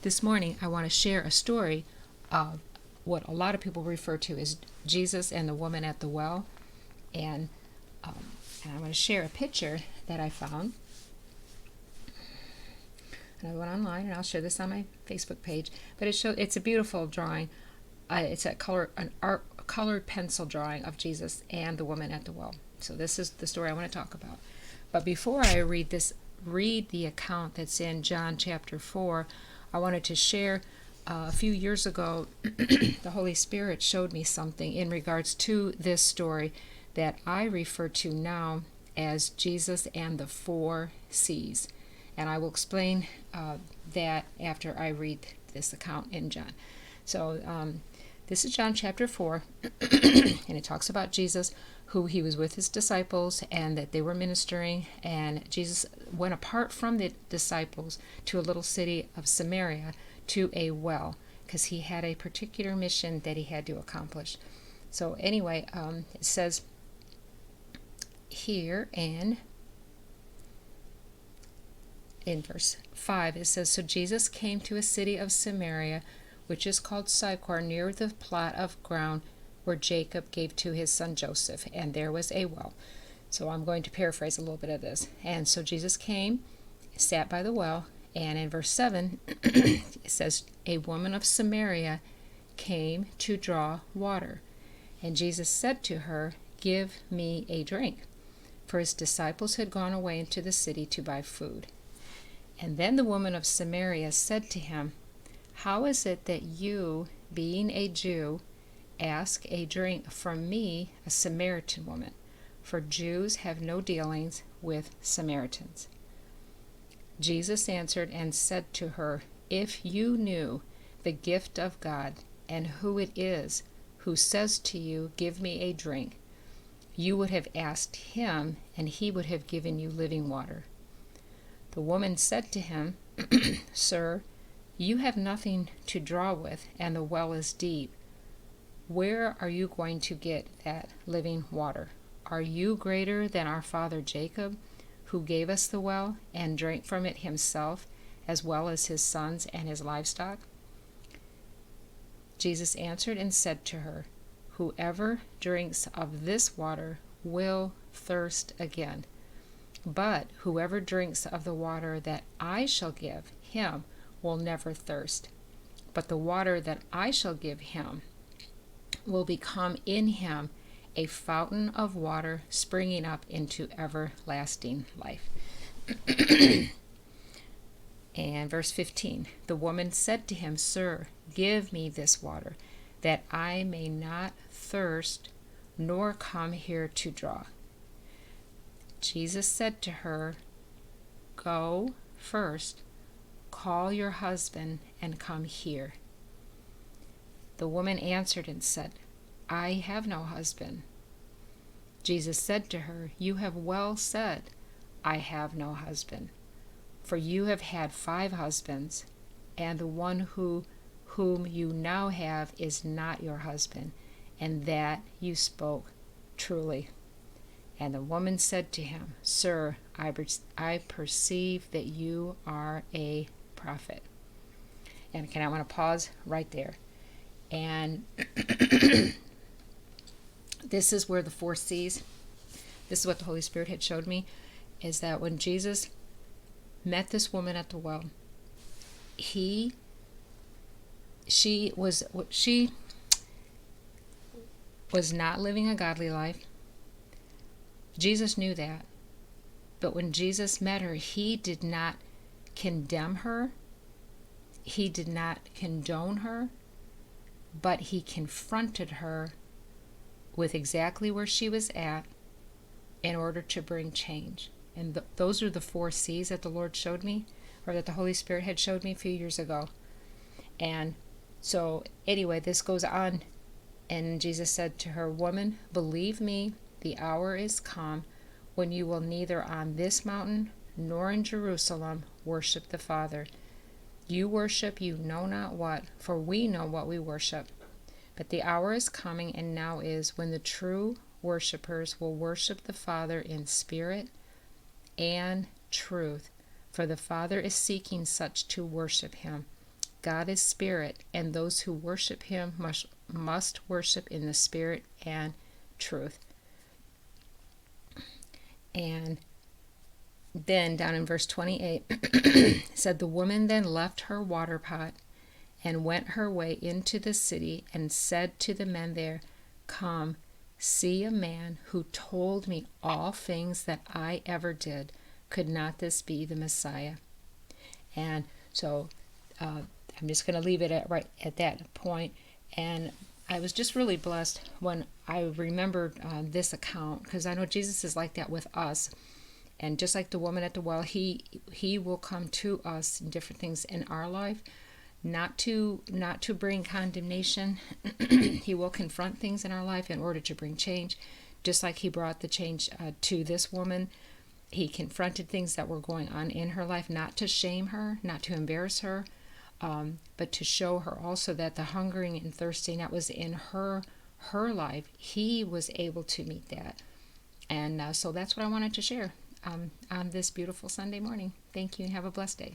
This morning, I want to share a story of what a lot of people refer to as Jesus and the woman at the well. And, um, and I'm going to share a picture that I found. And I went online, and I'll share this on my Facebook page. But it's a beautiful drawing. It's an colored pencil drawing of Jesus and the woman at the well. So this is the story I want to talk about. But before I read the account that's in John chapter 4, I wanted to share a few years ago, the Holy Spirit showed me something in regards to this story that I refer to now as Jesus and the 4 C's. And I will explain that after I read this account in John. So this is John chapter 4, and it talks about Jesus, who he was with his disciples, and that they were ministering, and Jesus went apart from the disciples to a little city of Samaria to a well, because he had a particular mission that he had to accomplish. So anyway, it says here in verse 5, it says, "So Jesus came to a city of Samaria, which is called Sychar, near the plot of ground where Jacob gave to his son Joseph, and there was a well." So I'm going to paraphrase a little bit of this. And so Jesus came, sat by the well, and in verse 7, it says, "A woman of Samaria came to draw water. And Jesus said to her, 'Give me a drink.' For his disciples had gone away into the city to buy food. And then the woman of Samaria said to him, 'How is it that you, being a Jew, ask a drink from me, a Samaritan woman? For Jews have no dealings with Samaritans.' Jesus answered and said to her, 'If you knew the gift of God, and who it is who says to you, "Give me a drink," you would have asked him, and he would have given you living water.' The woman said to him, 'Sir, you have nothing to draw with, and the well is deep. Where are you going to get that living water? Are you greater than our father Jacob, who gave us the well and drank from it himself, as well as his sons and his livestock?' Jesus answered and said to her, 'Whoever drinks of this water will thirst again. But whoever drinks of the water that I shall give him will never thirst. But the water that I shall give him will become in him a fountain of water springing up into everlasting life.'" And verse 15, the woman said to him, "Sir, give me this water, that I may not thirst, nor come here to draw." Jesus said to her, "Go first, call your husband, and come here." The woman answered and said, "I have no husband." Jesus said to her, "You have well said, 'I have no husband.' For you have had 5 husbands, and the one whom you now have is not your husband, and that you spoke truly." And the woman said to him, "Sir, I perceive that you are a prophet." And I want to pause right there. And this is where the 4 C's, this is what the Holy Spirit had showed me, is that when Jesus met this woman at the well, she was not living a godly life. Jesus knew that. But when Jesus met her, he did not condemn her. He did not condone her. But he confronted her with exactly where she was at in order to bring change. And those are the 4 C's that the Lord showed me, or that the Holy Spirit had showed me a few years ago. And so anyway, this goes on. And Jesus said to her, "Woman, believe me, the hour is come when you will neither on this mountain nor in Jerusalem worship the Father. You worship you know not what, for we know what we worship. But the hour is coming, and now is, when the true worshipers will worship the Father in spirit and truth, for the Father is seeking such to worship him. God is spirit, and those who worship him must worship in the spirit and truth. And then down in verse 28, it said, the woman then left her water pot and went her way into the city and said to the men there, come, see a man who told me all things that I ever did. Could not this be the Messiah? And so I'm just going to leave it right at that point. And I was just really blessed when I remembered this account, because I know Jesus is like that with us. And just like the woman at the well, he will come to us in different things in our life, not to bring condemnation. He will confront things in our life in order to bring change, just like he brought the change to this woman. He confronted things that were going on in her life, not to shame her, not to embarrass her, but to show her also that the hungering and thirsting that was in her life, he was able to meet that. And so that's what I wanted to share on this beautiful Sunday morning. Thank you and have a blessed day.